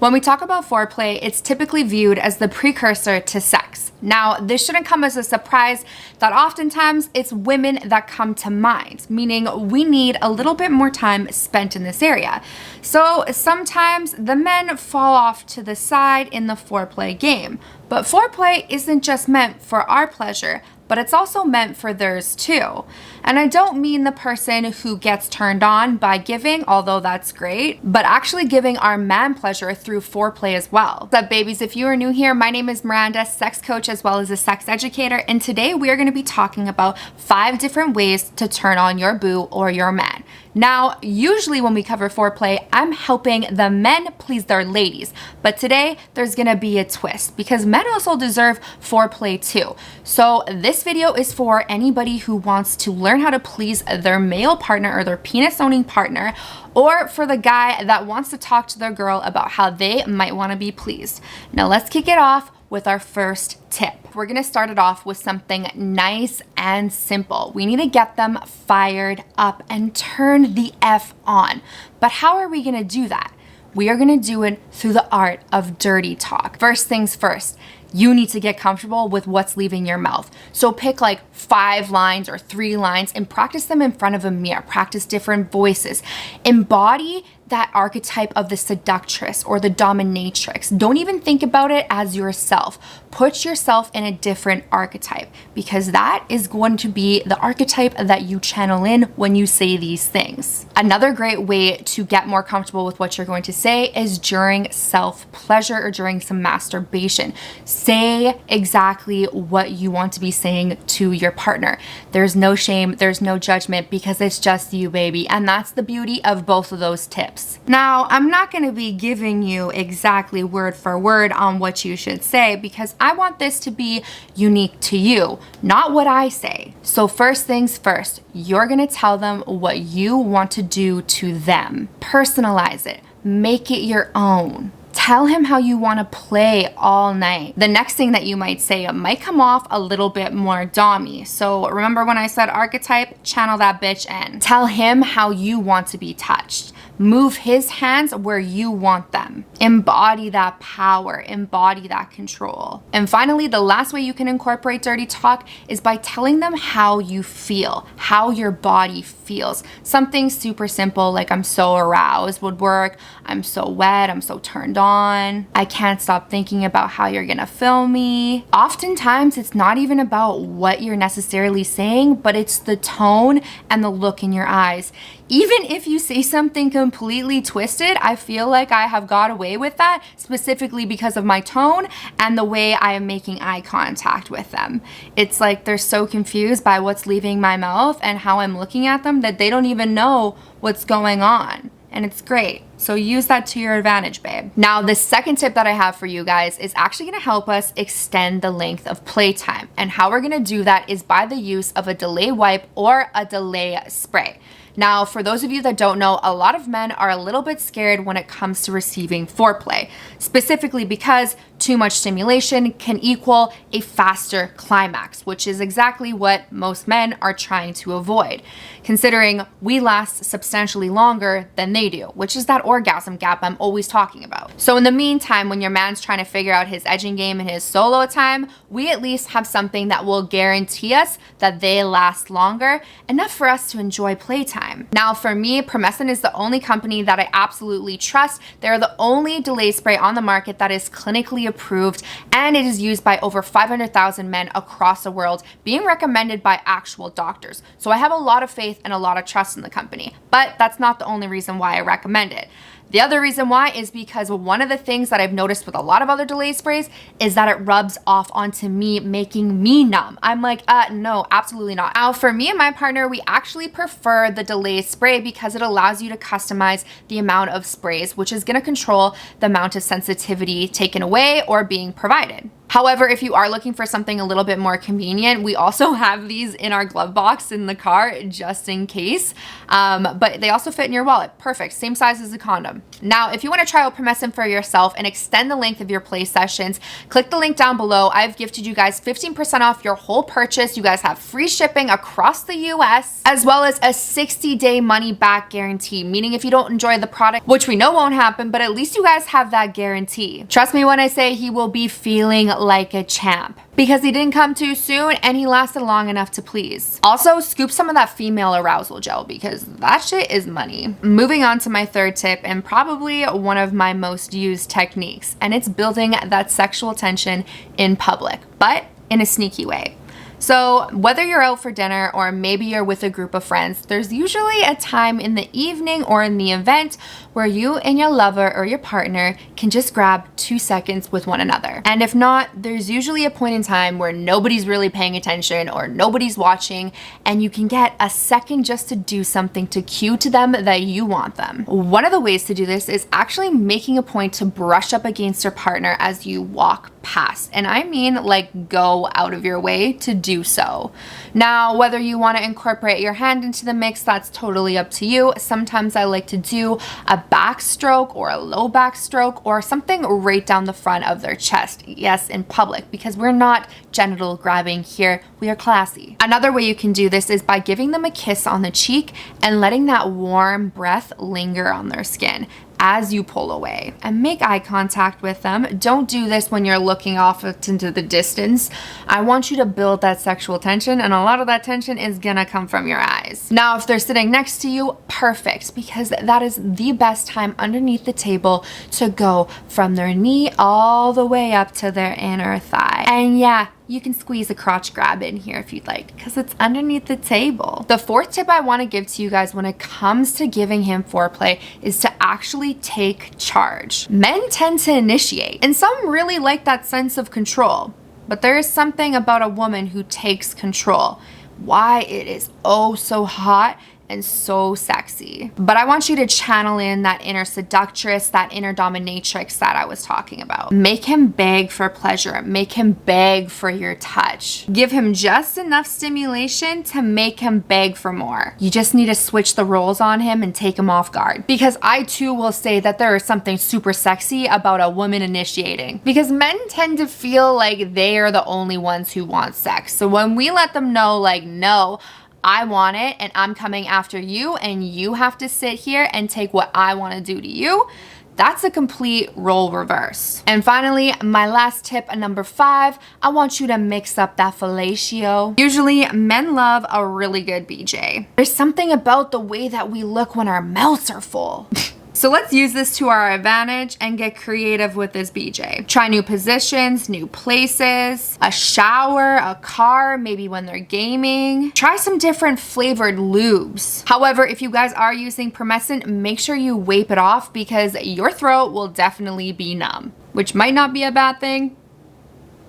When we talk about foreplay, it's typically viewed as the precursor to sex. Now, this shouldn't come as a surprise that oftentimes it's women that come to mind, meaning we need a little bit more time spent in this area. So sometimes the men fall off to the side in the foreplay game. But foreplay isn't just meant for our pleasure, but it's also meant for theirs too. And I don't mean the person who gets turned on by giving, although that's great, but actually giving our man pleasure through foreplay as well. What's up, babies? If you are new here, my name is Miranda, sex coach as well as a sex educator, and today we are going to be talking about 5 different ways to turn on your boo or your man. Now, usually when we cover foreplay, I'm helping the men please their ladies, but today there's gonna be a twist because men also deserve foreplay too. So this video is for anybody who wants to learn how to please their male partner or their penis owning partner, or for the guy that wants to talk to their girl about how they might want to be pleased. Now let's kick it off with our first tip. We're gonna start it off with something nice and simple. We need to get them fired up and turn the F on. But how are we gonna do that? We are gonna do it through the art of dirty talk. First things first, you need to get comfortable with what's leaving your mouth. So pick like 5 lines or 3 lines and practice them in front of a mirror. Practice different voices. Embody that archetype of the seductress or the dominatrix. Don't even think about it as yourself. Put yourself in a different archetype because that is going to be the archetype that you channel in when you say these things. Another great way to get more comfortable with what you're going to say is during self-pleasure or during some masturbation. Say exactly what you want to be saying to your partner. There's no shame, there's no judgment because it's just you, baby. And that's the beauty of both of those tips. Now, I'm not going to be giving you exactly word for word on what you should say because I want this to be unique to you, not what I say. So first things first, you're going to tell them what you want to do to them. Personalize it. Make it your own. Tell him how you want to play all night. The next thing that you might say might come off a little bit more dommy. So remember when I said archetype? Channel that bitch in. Tell him how you want to be touched. Move his hands where you want them. Embody that power, embody that control. And finally, the last way you can incorporate dirty talk is by telling them how you feel, how your body feels. Something super simple like I'm so aroused would work. I'm so wet, I'm so turned on. I can't stop thinking about how you're gonna fill me. Oftentimes, it's not even about what you're necessarily saying, but it's the tone and the look in your eyes. Even if you say something completely twisted, I feel like I have got away with that specifically because of my tone and the way I am making eye contact with them. It's like they're so confused by what's leaving my mouth and how I'm looking at them that they don't even know what's going on. And it's great. So use that to your advantage, babe. Now, the second tip that I have for you guys is actually gonna help us extend the length of playtime. And how we're gonna do that is by the use of a delay wipe or a delay spray. Now, for those of you that don't know, a lot of men are a little bit scared when it comes to receiving foreplay, specifically because too much stimulation can equal a faster climax, which is exactly what most men are trying to avoid, considering we last substantially longer than they do, which is that orgasm gap I'm always talking about. So in the meantime, when your man's trying to figure out his edging game and his solo time, we at least have something that will guarantee us that they last longer, enough for us to enjoy playtime. Now, for me, Promescent is the only company that I absolutely trust. They're the only delay spray on the market that is clinically approved, and it is used by over 500,000 men across the world, being recommended by actual doctors. So I have a lot of faith and a lot of trust in the company, but that's not the only reason why I recommend it. The other reason why is because one of the things that I've noticed with a lot of other delay sprays is that it rubs off onto me, making me numb. I'm like, no, absolutely not. Now, for me and my partner, we actually prefer the delay spray because it allows you to customize the amount of sprays, which is gonna control the amount of sensitivity taken away or being provided. However, if you are looking for something a little bit more convenient, we also have these in our glove box in the car just in case. But they also fit in your wallet. Perfect. Same size as a condom. Now, if you want to try out Promescent for yourself and extend the length of your play sessions, click the link down below. I've gifted you guys 15% off your whole purchase. You guys have free shipping across the US, as well as a 60-day money back guarantee, meaning if you don't enjoy the product, which we know won't happen, but at least you guys have that guarantee. Trust me when I say he will be feeling like a champ, because he didn't come too soon and he lasted long enough to please. Also, scoop some of that female arousal gel because that shit is money. Moving on to my third tip, and probably one of my most used techniques, and it's building that sexual tension in public, but in a sneaky way. So whether you're out for dinner or maybe you're with a group of friends, there's usually a time in the evening or in the event where you and your lover or your partner can just grab 2 seconds with one another. And if not, there's usually a point in time where nobody's really paying attention or nobody's watching, and you can get a second just to do something to cue to them that you want them. One of the ways to do this is actually making a point to brush up against your partner as you walk past. And I mean like go out of your way to do so. Now, whether you want to incorporate your hand into the mix, that's totally up to you. Sometimes I like to do a backstroke or a low backstroke or something right down the front of their chest. Yes, in public, because we're not genital grabbing here. We are classy. Another way you can do this is by giving them a kiss on the cheek and letting that warm breath linger on their skin as you pull away, and make eye contact with them. Don't do this when you're looking off into the distance. I want you to build that sexual tension, and a lot of that tension is gonna come from your eyes. Now, if they're sitting next to you, perfect, because that is the best time underneath the table to go from their knee all the way up to their inner thigh. And yeah, you can squeeze a crotch grab in here if you'd like, because it's underneath the table. The fourth tip I want to give to you guys when it comes to giving him foreplay is to actually take charge. Men tend to initiate, and some really like that sense of control, but there is something about a woman who takes control. Why it is oh so hot and so sexy. But I want you to channel in that inner seductress, that inner dominatrix that I was talking about. Make him beg for pleasure. Make him beg for your touch. Give him just enough stimulation to make him beg for more. You just need to switch the roles on him and take him off guard. Because I too will say that there is something super sexy about a woman initiating. Because men tend to feel like they are the only ones who want sex. So when we let them know, like, no, I want it and I'm coming after you and you have to sit here and take what I want to do to you, that's a complete role reverse. And finally, my last tip, number 5, I want you to mix up that fellatio. Usually, men love a really good BJ. There's something about the way that we look when our mouths are full. So let's use this to our advantage and get creative with this BJ. Try new positions, new places, a shower, a car, maybe when they're gaming. Try some different flavored lubes. However, if you guys are using Promescent, make sure you wipe it off because your throat will definitely be numb, which might not be a bad thing,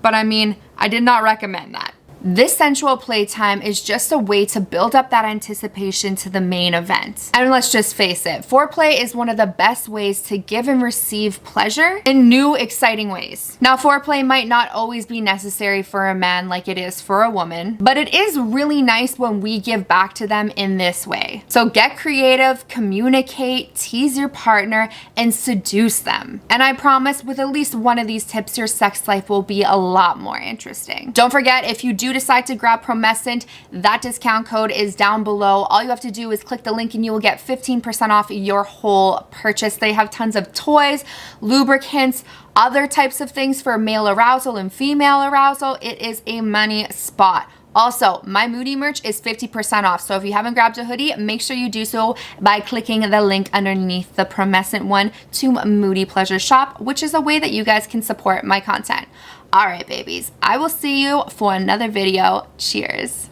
but I mean, I did not recommend that. This sensual playtime is just a way to build up that anticipation to the main event. And let's just face it, foreplay is one of the best ways to give and receive pleasure in new, exciting ways. Now, foreplay might not always be necessary for a man like it is for a woman, but it is really nice when we give back to them in this way. So get creative, communicate, tease your partner, and seduce them. And I promise with at least one of these tips, your sex life will be a lot more interesting. Don't forget, if you do decide to grab Promescent, that discount code is down below. All you have to do is click the link and you will get 15% off your whole purchase. They have tons of toys, lubricants, other types of things for male arousal and female arousal. It is a money spot. Also, my Moody merch is 50% off, so if you haven't grabbed a hoodie, make sure you do so by clicking the link underneath the Promescent one to Moody Pleasure Shop, which is a way that you guys can support my content. All right, babies, I will see you for another video. Cheers.